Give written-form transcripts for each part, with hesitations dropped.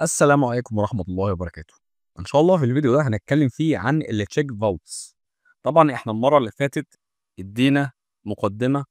السلام عليكم ورحمة الله وبركاته. إن شاء الله في الفيديو ده هنتكلم فيه عن الcheck valves. طبعًا إحنا المرة اللي فاتت ادينا مقدمة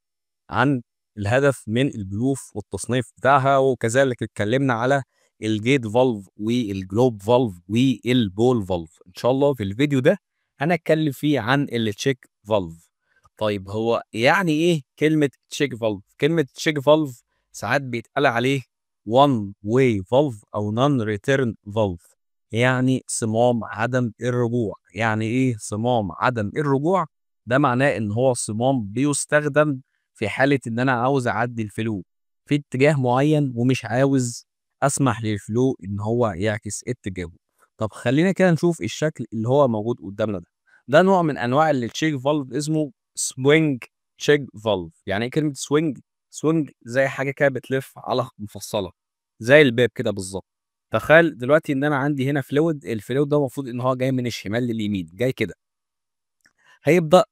عن الهدف من البلوف والتصنيف بتاعها، وكذلك اتكلمنا على الgate valve والglobe valve والball valve. إن شاء الله في الفيديو ده هنتكلم فيه عن الcheck valve. طيب هو يعني إيه كلمة check valve؟ كلمة check valve ساعات بيتقال عليه one way valve أو non return valve، يعني صمام عدم الرجوع. يعني إيه صمام عدم الرجوع؟ ده معناه إن هو صمام بيستخدم في حالة إن أنا عاوز أعدّي الفلو في اتجاه معيّن ومش عاوز أسمح للفلو إن هو يعكس اتجاهه. طب خلّينا كده نشوف الشكل اللي هو موجود قدّامنا ده. ده نوع من أنواع الcheck valve اسمه swing check valve. يعني إيه كلمة swing؟ swing زي حاجة كده بتلِف على مفصّلة، زي الباب كده بالضبط. تخيل دلوقتي إن أنا عندي هنا fluid، الfluid ده المفروض إن هو جاي من الشمال لليمين، جاي كده. هيبدأ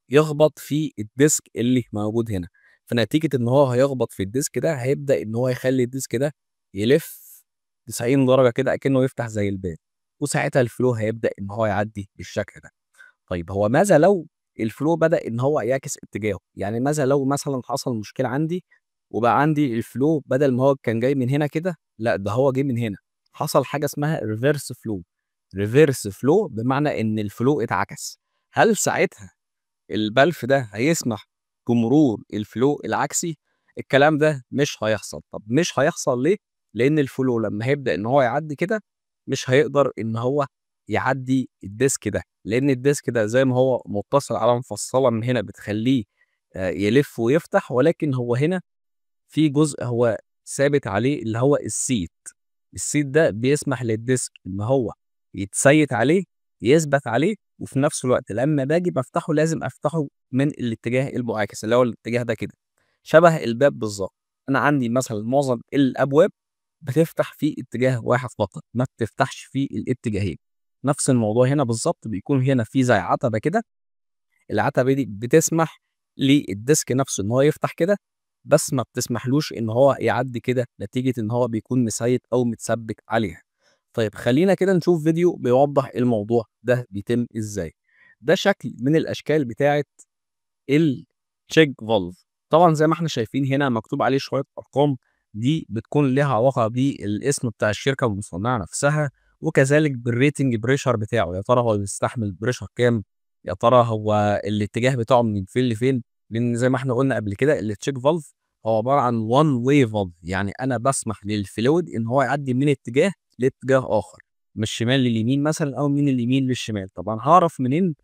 يخبط في الديسك اللي موجود هنا، فنتيجة إن هو هيخبط في الديسك ده هيبدأ إن هو يخلّي الديسك ده يلِف 90 درجة كده أكنه يفتح زي الباب، وساعتها الفلو هيبدأ إن هو يعدّي بالشكل ده. طيب هو ماذا لو الفلو بدأ إن هو يعكس اتجاهه؟ يعني ماذا لو مثلًا حصل مشكلة عندي وبقى عندي الفلو بدل ما هو كان جاي من هنا كده، لأ ده هو جه من هنا، حصل حاجة اسمها reverse flow. reverse flow بمعنى إن الفلو اتعكس. هل ساعتها البلف ده هيسمح بمرور الفلو العكسي؟ الكلام ده مش هيحصل. طب مش هيحصل ليه؟ لأن الفلو لمّا هيبدأ إن هو يعدّي كده، مش هيقدر إن هو يعدّي الديسك ده، لأن الديسك ده زي ما هو متصل على مفصّلة من هنا بتخلّيه يلِف ويفتح، ولكن هو هنا في جزء هو ثابت عليه اللي هو السيت. السيت ده بيسمح للديسك إن هو يتسيّت عليه، يثبت عليه، وفي نفس الوقت لمّا باجي بافتحه لازم أفتحه من الاتجاه المعاكس، اللي هو الاتجاه ده كده، شبه الباب بالضبط. أنا عندي مثلًا معظم الأبواب بتفتح في اتجاه واحد فقط، ما بتفتحش في الاتجاهين. نفس الموضوع هنا بالضبط، بيكون هنا في زي عتبة كده، العتبة دي بتسمح للديسك نفسه إن هو يفتح كده، بس ما بتسمحلوش إن هو يعدّي كده نتيجة إن هو بيكون مسيّت أو متثبِّت عليها. طيب خلّينا كده نشوف فيديو بيوضّح الموضوع ده بيتم إزاي. ده شكل من الأشكال بتاعة الcheck valve. طبعًا زي ما إحنا شايفين هنا مكتوب عليه شوية أرقام، دي بتكون ليها علاقة بالاسم بتاع الشركة المصنعة نفسها، وكذلك بالrating pressure بتاعه. يا ترى هو بيستحمل pressure كام؟ يا ترى هو الاتجاه بتاعه من فين لفين؟ لإن زي ما إحنا قُلنا قبل كده الcheck valve هو عبارة عن one way valve، يعني أنا باسمح للfluid إن هو يعدّي من اتجاه لاتجاه آخر، من الشمال لليمين مثلًا أو من اليمين للشمال. طب أنا هاعرف منين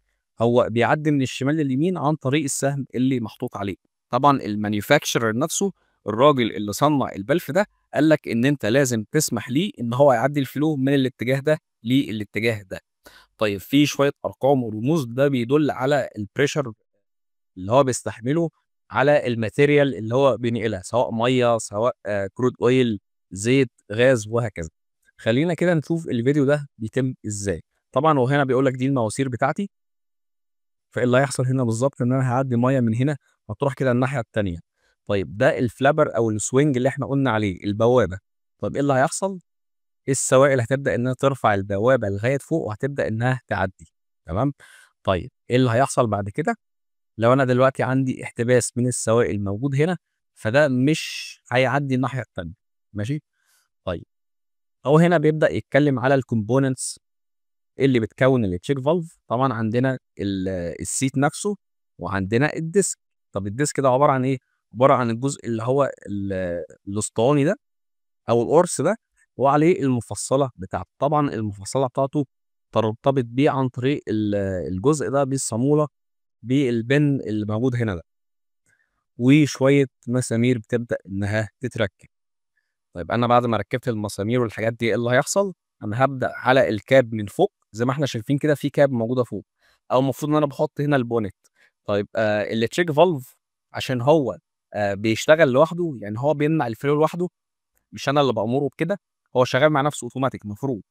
هو بيعدّي من الشمال لليمين؟ عن طريق السهم اللي محطوط عليه. طبعًا الmanufacturer نفسه، الراجل اللي صنّع البلف ده، قال لك إن أنت لازم تسمح ليه إن هو يعدّي الفلو من الاتجاه ده للاتجاه ده. طيب في شوية أرقام ورموز، ده بيدل على الpressure اللي هو بيستحمله على الmaterial اللي هو بينقلها، سواء مَيّة، سواء crude oil، زيت، غاز، وهكذا. خلّينا كده نشوف الفيديو ده بيتم إزاي. طبعًا هو هنا بيقول لك دي المواسير بتاعتي، فإيه اللي هيحصل هنا بالضبط؟ إن أنا هاعدّي مَيّة من هنا هتروح كده الناحية التانية. طيب ده الflapper أو الswing اللي إحنا قُلنا عليه، البوابة. طب إيه اللي هيحصل؟ السوائل هتبدأ إنها ترفع البوابة لغاية فوق وهتبدأ إنها تعدّي، تمام؟ طيب إيه اللي هيحصل بعد كده؟ لو أنا دلوقتي عندي احتباس من السوائل موجود هنا، فده مش هيعدّي الناحية التانية، ماشي؟ طيب هو هنا بيبدأ يتكلم على الcomponents اللي بتكوّن الcheck valve. طبعًا عندنا الseat نفسه، وعندنا الديسك. طب الديسك ده عبارة عن إيه؟ عبارة عن الجزء اللي هو الأسطواني ده أو القرص ده، وعليه المفصّلة بتاعته. طبعًا المفصّلة بتاعته ترتبط بيه عن طريق الجزء ده بالصامولة بالبِن اللي موجود هنا ده، وشوية مسامير بتبدأ إنها تتركب. طيب أنا بعد ما ركّبت المسامير والحاجات دي، إيه اللي هيحصل؟ أنا هابدأ على الكاب من فوق، زي ما إحنا شايفين كده في كاب موجودة فوق، أو المفروض إن أنا باحط هنا البونت. طيب الcheck valve عشان هو بيشتغل لوحده، يعني هو بيمنع الفلو لوحده، مش أنا اللي بأمره بكده، هو شغال مع نفسه أوتوماتيك المفروض،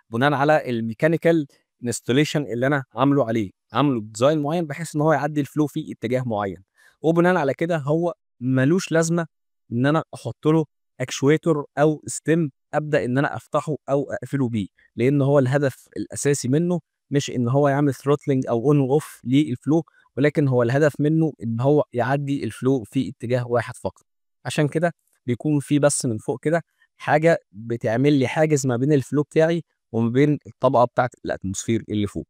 بناءً على الmechanical installation اللي أنا عامله عليه، عامله بdesign معيّن بحيث إن هو يعدّي الفلو في اتجاه معيّن، وبناءً على كده هو ما لوش لازمة إن أنا أحط له اكشويتور او ستيم ابدا ان انا افتحه او اقفله بيه، لان هو الهدف الاساسي منه مش ان هو يعمل ثروتلينج او اون واوف للفلو، ولكن هو الهدف منه ان هو يعدي الفلو في اتجاه واحد فقط. عشان كده بيكون في بس من فوق كده حاجه بتعمل لي حاجز ما بين الفلو بتاعي وما بين الطبقه بتاعه الاتموسفير اللي فوق.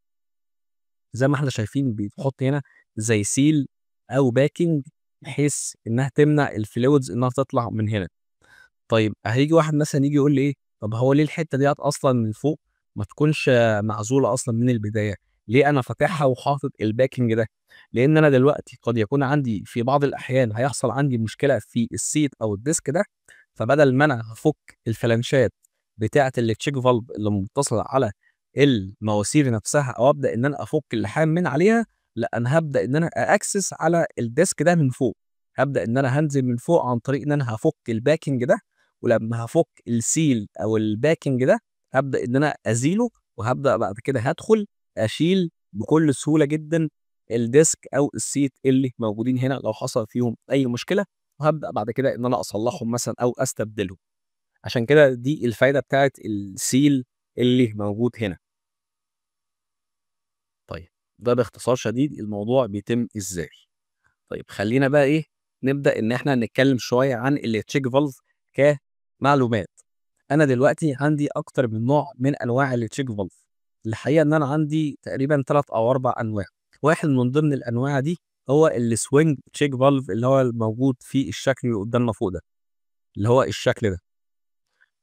زي ما احنا شايفين بيتحط هنا زي سيل او باكينج بحيث انها تمنع الفلويدز انها تطلع من هنا. طيب هييجي واحد مثلا يجي يقول لي ايه، طب هو ليه الحته ديت اصلا من فوق ما تكونش معزوله اصلا من البدايه؟ ليه انا فاتحها وحاطط الباكينج ده؟ لان انا دلوقتي قد يكون عندي في بعض الاحيان هيحصل عندي مشكله في السيت او الديسك ده، فبدل ما انا هفك الفلانشات بتاعه التشيك فالف اللي متصله على المواسير نفسها او ابدا ان انا افك اللحام من عليها، لا انا هبدا ان انا اكسس على الديسك ده من فوق. هبدا ان انا هنزل من فوق عن طريق ان انا هفك الباكينج ده، ولما هافُك السيل أو الباكنج ده، هابدأ إن أنا أزيله، وهابدأ بعد كده هادخل أشيل بكل سهولة جدًا الديسك أو السيت اللي موجودين هنا لو حصل فيهم أي مشكلة، وهابدأ بعد كده إن أنا أصلّحهم مثلًا أو أستبدلهم. عشان كده دي الفايدة بتاعة السيل اللي موجود هنا. طيب ده باختصار شديد الموضوع بيتم إزاي. طيب خلّينا بقى إيه، نبدأ إن إحنا نتكلم شوية عن الcheck valve كمعلومات. أنا دلوقتي عندي أكتر من نوع من أنواع الcheck valve. الحقيقة إن أنا عندي تقريبًا 3 أو 4 أنواع. واحد من ضمن الأنواع دي هو الswing check valve اللي هو الموجود في الشكل اللي قدامنا فوق ده، اللي هو الشكل ده.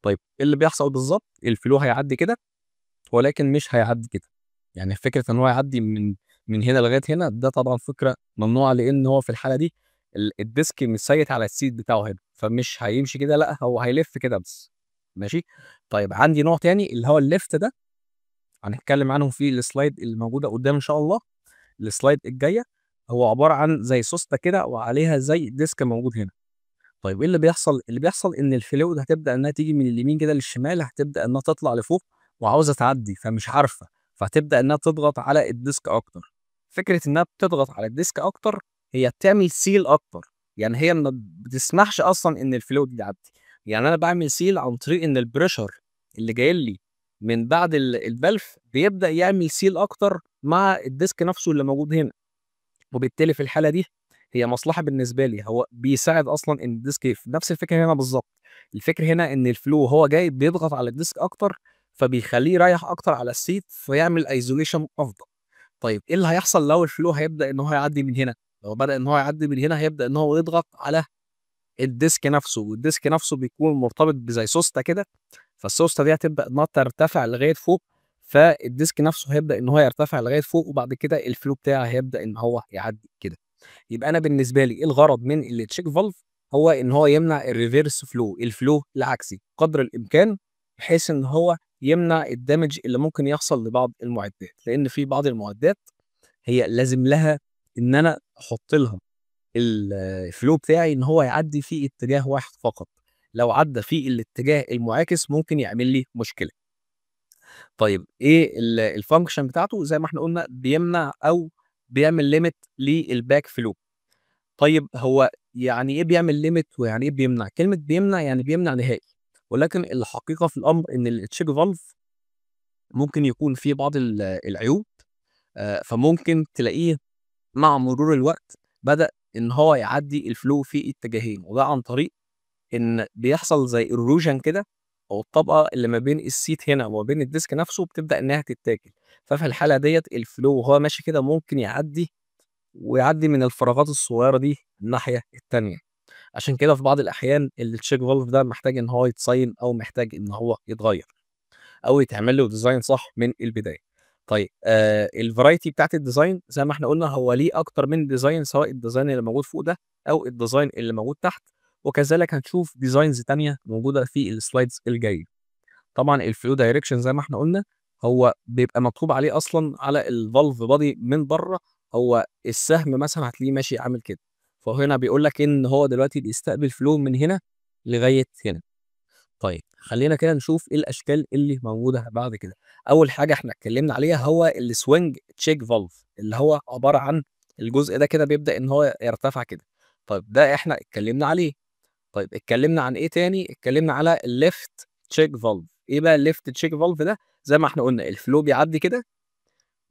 طيب إيه اللي بيحصل بالضبط؟ الفلو هيعدّي كده ولكن مش هيعدّي كده. يعني فكرة إن هو يعدّي من هنا لغاية هنا ده طبعًا فكرة ممنوعة، لإن هو في الحالة دي الديسك متثيّت على السيت بتاعه هنا، فمش هيمشي كده لأ، هو هيلِف كده بس. ماشي؟ طيب عندي نوع تاني اللي هو الleft ده، هنتكلم عنه في الslide اللي موجودة قدّام إن شاء الله، الslide الجاية. هو عبارة عن زي سوستة كده وعليها زي ديسك موجود هنا. طيب إيه اللي بيحصل؟ اللي بيحصل إن الفلويد هتبدأ إنها تيجي من اليمين كده للشمال، هتبدأ إنها تطلع لفوق وعاوزة تعدّي، فمش عارفة، فهتبدأ إنها تضغط على الديسك أكتر. فكرة إنها بتضغط على الديسك أكتر، هي بتعمل seal أكتر، يعني هي ما بتسمحش أصلًا إن الفلويد يعدّي. يعني أنا باعمل seal عن طريق إن الpressure اللي جاي لي من بعد الvalve بيبدأ يعمل seal أكتر مع الديسك نفسه اللي موجود هنا. وبالتالي في الحالة دي هي مصلحة بالنسبة لي، هو بيساعد أصلًا إن الديسك يقفل. نفس الفكرة هنا بالضبط. الفكرة هنا إن الflow وهو جاي بيضغط على الديسك أكتر، فبيخلّيه يريّح أكتر على السيت، فيعمل isolation أفضل. طيب إيه اللي هيحصل لو الflow هيبدأ إن هو يعدّي من هنا؟ لو بدأ إن هو يعدّي من هنا، هيبدأ إن هو يضغط على الديسك نفسه، والديسك نفسه بيكون مرتبط بزي سوستة كده، فالسوستة دي هتبدأ إنها ترتفع لغاية فوق، فالديسك نفسه هيبدأ إن هو يرتفع لغاية فوق، وبعد كده الflow بتاعي هيبدأ إن هو يعدّي كده. يبقى أنا بالنسبة لي إيه الغرض من الcheck valve؟ هو إن هو يمنع الreverse flow، الflow العكسي قدر الإمكان، بحيث إن هو يمنع الدمج اللي ممكن يحصل لبعض المعدات، لأن في بعض المعدات هي لازم لها إن أنا أحط لها الflow بتاعي إن هو يعدّي في اتجاه واحد فقط. لو عدّى في الاتجاه المعاكس ممكن يعمل لي مشكلة. طيب إيه الfunction بتاعته؟ زي ما إحنا قلنا بيمنع أو بيعمل limit للback flow. طيب هو يعني إيه بيعمل limit ويعني إيه بيمنع؟ كلمة بيمنع يعني بيمنع نهائي، ولكن الحقيقة في الأمر إن الcheck valve ممكن يكون فيه بعض العيوب. فممكن تلاقيه مع مرور الوقت بدأ إن هو يعدّي الflow في اتجاهين، وده عن طريق إن بيحصل زي erosion كده، أو الطبقة اللي ما بين السيت هنا وما بين الديسك نفسه بتبدأ إنها تتاكل. ففي الحالة ديّة الflow وهو ماشي كده ممكن يعدّي، ويعدّي من الفراغات الصغيرة دي الناحية التانية. عشان كده في بعض الأحيان الcheck valve ده محتاج إن هو يتصين أو محتاج إن هو يتغيّر، أو يتعمل له design صح من البداية. طيب الvariety بتاعة الdesign زي ما إحنا قُلنا هو ليه أكتر من design، سواء الdesign اللي موجود فوق ده أو الdesign اللي موجود تحت، وكذلك هنشوف designs تانية موجودة في الslides الجاية. طبعًا الflow direction زي ما إحنا قُلنا هو بيبقى مكتوب عليه أصلًا على الvalve body من برّه، هو السهم مثلًا هتلاقيه ماشي عامل كده، فهنا بيقول لك إن هو دلوقتي بيستقبل flow من هنا لغاية هنا. طيب خلّينا كده نشوف إيه الأشكال اللي موجودة بعد كده. أول حاجة إحنا اتكلمنا عليها هو الswing check valve اللي هو عبارة عن الجزء ده كده بيبدأ إن هو يرتفع كده. طيب ده إحنا اتكلمنا عليه. طيب اتكلمنا عن ايه تاني؟ اتكلمنا على الليفت تشيك فالف. ايه بقى الليفت تشيك فالف ده؟ زي ما احنا قلنا الفلو بيعدي كده،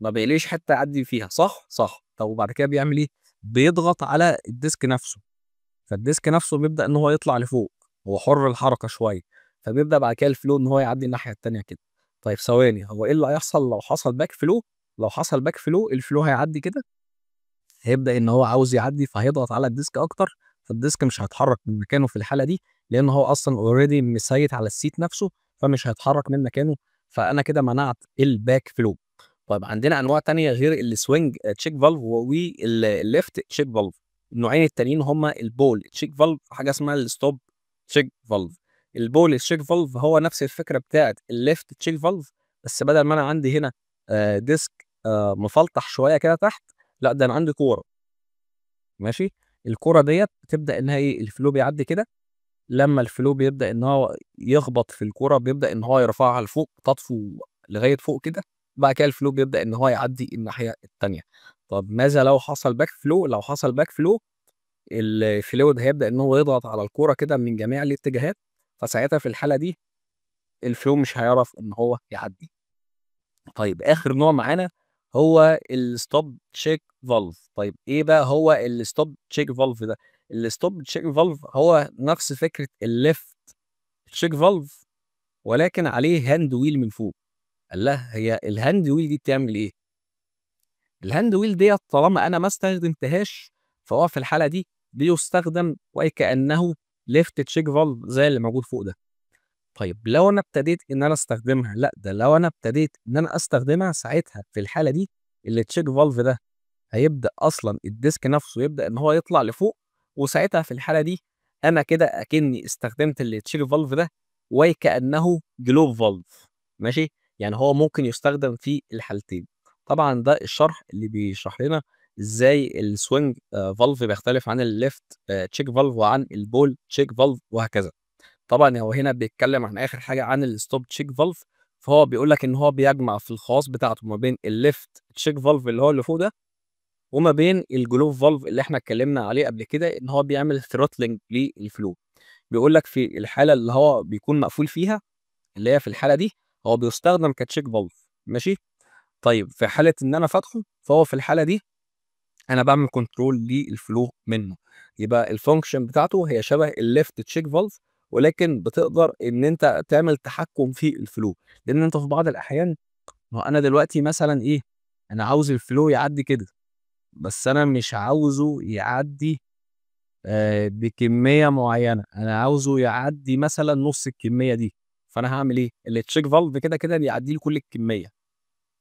ما بيلاقيش حته يعدي فيها، صح؟ صح. طب وبعد كده بيعمل ايه؟ بيضغط على الديسك نفسه، فالديسك نفسه بيبدا ان هو يطلع لفوق، هو حر الحركه شويه، فبيبدا بعد كده الفلو ان هو يعدي الناحيه التانيه كده. طيب ثواني، هو ايه اللي هيحصل لو حصل باك فلو؟ لو حصل باك فلو الفلو هيعدي كده، هيبدأ إن هو عاوز يعدّي فهيضغط على الديسك أكتر، فالديسك مش هيتحرّك من مكانه في الحالة دي، لإن هو أصلًا already مسيّت على السيت نفسه، فمش هيتحرّك من مكانه، فأنا كده منعت الback flow. طيب عندنا أنواع تانية غير الswing check valve الleft check valve. النوعين التانيين هُم الball check valve وحاجة اسمها الstop check valve. الball check valve هو نفس الفكرة بتاعة الleft check valve، بس بدل ما أنا عندي هنا ديسك مفلطح شوية كده تحت، لأ ده أنا عندي كورة. ماشي، الكورة ديّة بتبدأ إنها إيه، الفلو بيعدّي كده، لمّا الفلو بيبدأ إن هو يخبط في الكورة بيبدأ إن هو يرفعها لفوق، تطفو لغاية فوق كده، بعد كده الفلو بيبدأ إن هو يعدّي الناحية التانية. طب ماذا لو حصل back flow؟ لو حصل back flow الfluid هيبدأ إن هو يضغط على الكورة كده من جميع الاتجاهات، فساعتها في الحالة دي الفلو مش هيعرف إن هو يعدّي. طيب آخر نوع معانا هو الstop check valve. طيب إيه بقى هو الstop check valve ده؟ الstop check valve هو نفس فكرة الleft check valve ولكن عليه hand wheel من فوق. قال لها هي الhand wheel دي بتعمل إيه؟ الhand wheel ديّة طالما أنا ما استخدمتهاش فهو في الحالة دي بيُستخدم وكأنه left check valve زي اللي موجود فوق ده. طيب لو أنا ابتديت إن أنا أستخدمها، لأ ده لو أنا ابتديت إن أنا أستخدمها ساعتها في الحالة دي الcheck valve ده هيبدأ أصلًا الديسك نفسه يبدأ إن هو يطلع لفوق، وساعتها في الحالة دي أنا كده أكني استخدمت الcheck valve ده وكأنه globe valve. ماشي، يعني هو ممكن يستخدم في الحالتين. طبعًا ده الشرح اللي بيشرح لنا إزاي الswing valve بيختلف عن الleft check valve وعن الball check valve وهكذا. طبعًا هو هنا بيتكلم عن آخر حاجة عن الstop check valve، فهو بيقول لك إن هو بيجمع في الخواص بتاعته ما بين الleft check valve اللي هو اللي فوق ده، وما بين الglove valve اللي إحنا اتكلمنا عليه قبل كده إن هو بيعمل throttling للflow. بيقول لك في الحالة اللي هو بيكون مقفول فيها، اللي هي في الحالة دي هو بيستخدم كcheck valve. ماشي، طيب في حالة إن أنا فاتحه فهو في الحالة دي أنا باعمل control للflow منه، يبقى الfunction بتاعته هي شبه الleft check valve ولكن بتقدر إن أنت تعمل تحكم في الflow، لإن أنت في بعض الأحيان ما هو أنا دلوقتي مثلًا إيه، أنا عاوز الflow يعدّي كده، بس أنا مش عاوزه يعدّي بكمية معيّنة، أنا عاوزه يعدّي مثلًا نُص الكمية دي، فأنا هاعمل إيه، الcheck valve كده بيعدّي لي كل الكمية.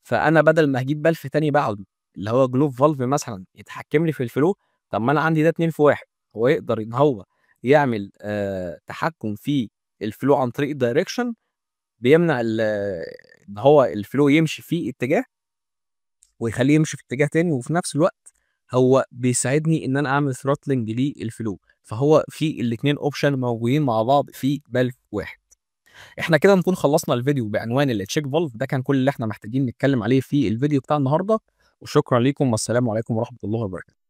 فأنا بدل ما هاجيب بلف تاني باعده، اللي هو glove valve مثلًا يتحكم لي في الflow، طب ما أنا عندي ده 2 في 1. هو يقدر إن هو يعمل تحكم في الflow عن طريق الdirection، بيمنع إن هو الflow يمشي في اتجاه ويخلّيه يمشي في اتجاه تاني، وفي نفس الوقت هو بيساعدني إن أنا أعمل throttling للflow، فهو في الاتنين option موجودين مع بعض في بلف واحد. إحنا كده نكون خلّصنا الفيديو بعنوان الcheck valve، ده كان كل اللي إحنا محتاجين نتكلّم عليه في الفيديو بتاع النهارده، وشكرًا ليكم والسلام عليكم ورحمة الله وبركاته.